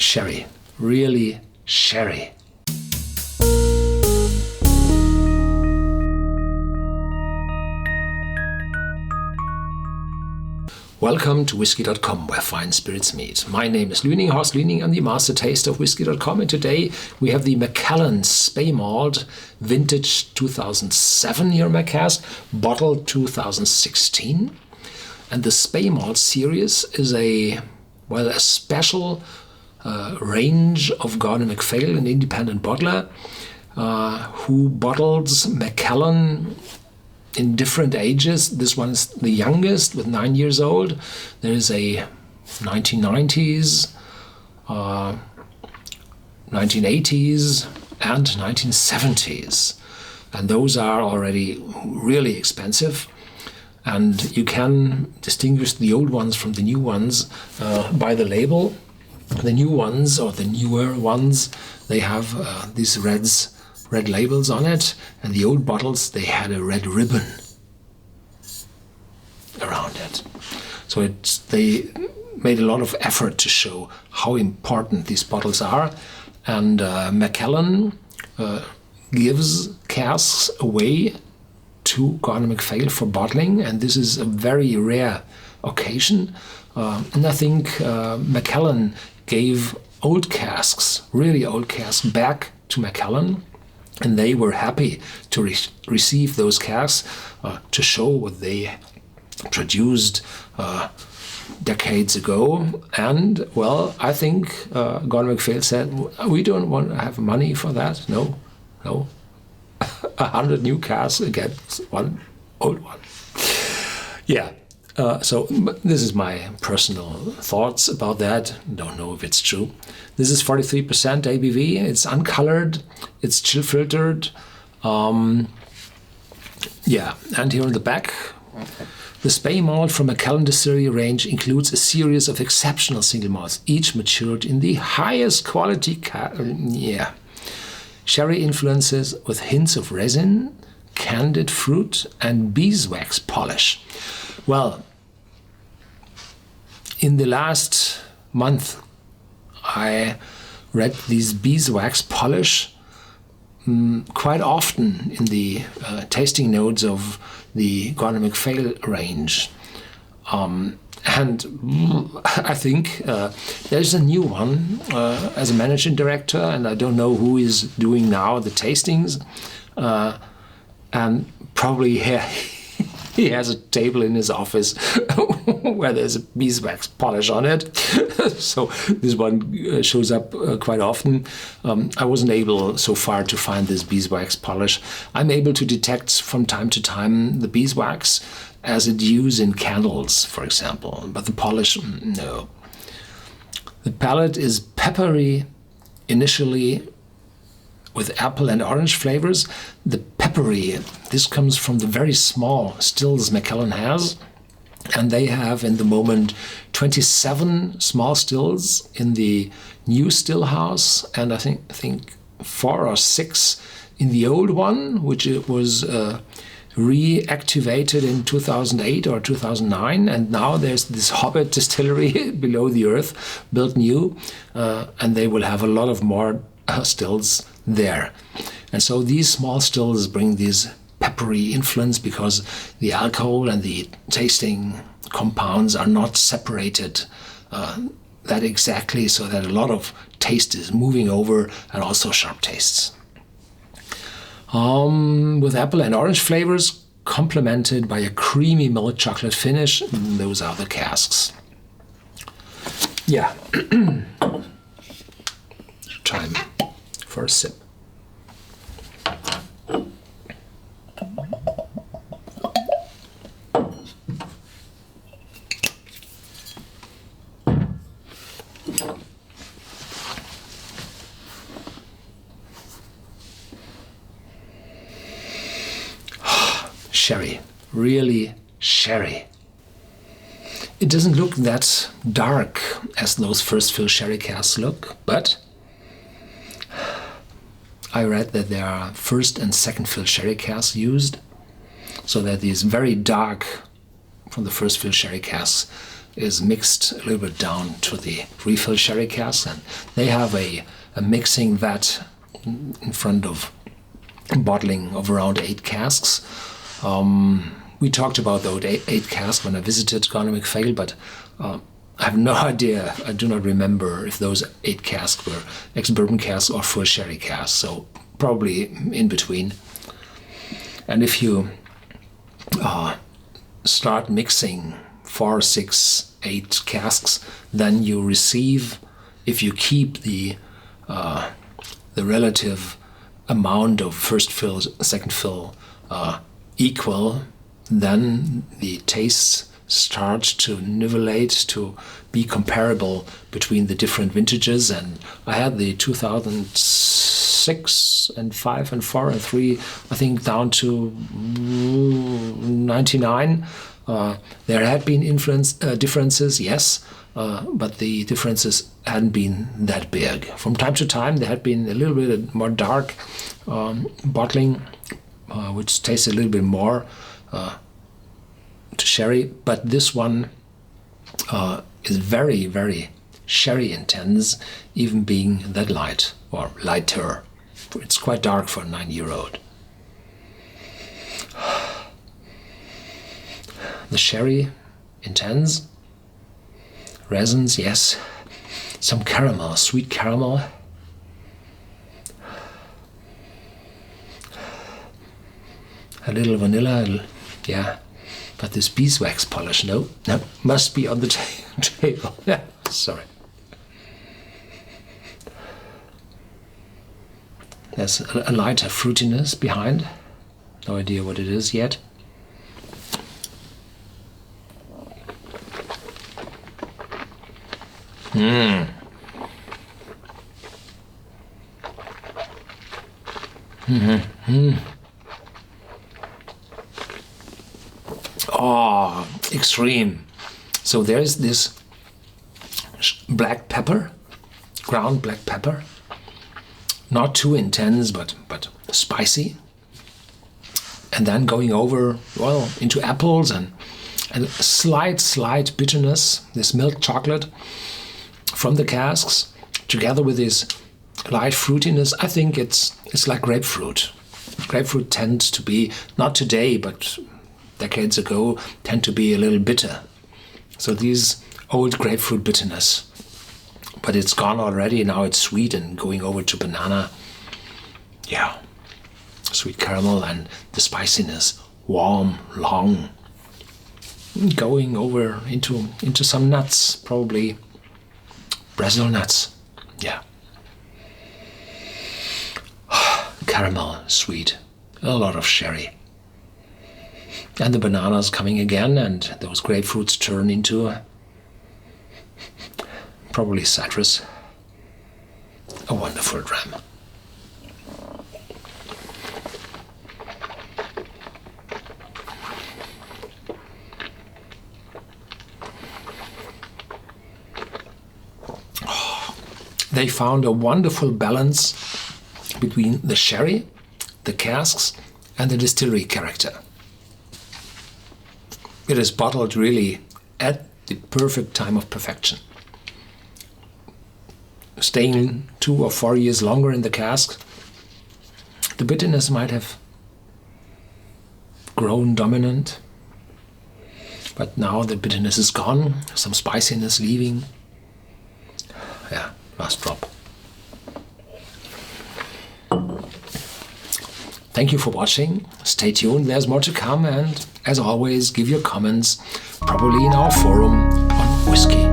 Sherry, really sherry. Welcome to Whisky.com, where fine spirits meet. My name is Lüning, Horst Lüning. I'm the master taster of Whisky.com, and today we have the Macallan Speymalt Vintage 2007 year in my cask, bottle 2016. And the Speymalt series is a special range of Gordon MacPhail, an independent bottler, who bottles Macallan in different ages. This one is the youngest, with 9 years old. There is a 1990s, 1980s, and 1970s. And those are already really expensive. And you can distinguish the old ones from the new ones by the label. The new ones, or the newer ones, they have these red labels on it, and the old bottles, they had a red ribbon around it. So they made a lot of effort to show how important these bottles are. And Macallan gives casks away to Gordon MacPhail for bottling, and this is a very rare occasion. And I think Macallan gave old casks, really old casks, back to Macallan. And they were happy to receive those casks to show what they produced decades ago. And, well, I think Gordon MacPhail said, we don't want to have money for that. No. 100 new casks against one old one. Yeah. So this is my personal thoughts about that. Don't know if it's true. This is 43% ABV. It's uncolored. It's chill filtered. And here on the back, the Speymalt from Macallan Distillery range includes a series of exceptional single malts, each matured in the highest quality sherry influences with hints of raisin, candied fruit, and beeswax polish. Well, in the last month, I read these beeswax polish quite often in the tasting notes of the Gordon MacPhail range. And I think there's a new one as a managing director, and I don't know who is doing now the tastings. And probably he has a table in his office where there's a beeswax polish on it. So this one shows up quite often. I wasn't able so far to find this beeswax polish. I'm able to detect from time to time the beeswax as it used in candles, for example, but the polish, no. The palate is peppery initially, with apple and orange flavors. The peppery, this comes from the very small stills Macallan has, and they have in the moment 27 small stills in the new still house, and I think 4 or 6 in the old one, which it was reactivated in 2008 or 2009, and now there's this Hobbit distillery below the earth, built new, and they will have a lot of more stills there. And so these small stills bring this peppery influence because the alcohol and the tasting compounds are not separated that exactly, so that a lot of taste is moving over, and also sharp tastes. With apple and orange flavors, complemented by a creamy milk chocolate finish. Those are the casks. Yeah. Time for a sip. Sherry, really sherry. It doesn't look that dark as those first fill sherry casks look, but I read that there are first and second fill sherry casks used, so that these very dark from the first fill sherry casks is mixed a little bit down to the refill sherry cask, and they have a mixing vat in front of bottling of around 8 casks. We talked about those 8 casks when I visited Gordon MacPhail, but I have no idea, I do not remember if those 8 casks were ex-bourbon casks or full sherry casks, so probably in between. And if you start mixing 4, 6, 8 casks, then you receive, if you keep the relative amount of first fill, second fill equal, then the tastes start to nivellate, to be comparable between the different vintages. And I had the 2006 and 5 and 4 and 3, I think, down to 99. There had been differences, yes, but the differences hadn't been that big. From time to time, there had been a little bit more dark bottling, which tastes a little bit more to sherry, but this one is very, very sherry intense, even being that light, or lighter. It's quite dark for a 9-year-old. The sherry, intense. Raisins, yes. Some caramel, sweet caramel. A little vanilla, yeah. But this beeswax polish, no, must be on the table. Yeah, sorry. There's a lighter fruitiness behind. No idea what it is yet. Oh, extreme. So there's this black pepper, ground black pepper, not too intense, but spicy. And then going over, well, into apples and slight bitterness, this milk chocolate from the casks, together with this light fruitiness. I think it's like grapefruit. Grapefruit tends to be, not today, but decades ago, tend to be a little bitter. So these old grapefruit bitterness, but it's gone already. Now it's sweet and going over to banana. Yeah, sweet caramel and the spiciness, warm, long, going over into some nuts, probably Brazil nuts. Yeah. Caramel, sweet, a lot of sherry. And the bananas coming again, and those grapefruits turn into probably citrus. A wonderful dram. They found a wonderful balance between the sherry, the casks, and the distillery character. It is bottled really at the perfect time of perfection. Staying 2 or 4 years longer in the cask, the bitterness might have grown dominant, but now the bitterness is gone, some spiciness leaving. Yeah, last drop. Thank you for watching. Stay tuned, there's more to come, and as always, give your comments, probably in our forum on Whisky.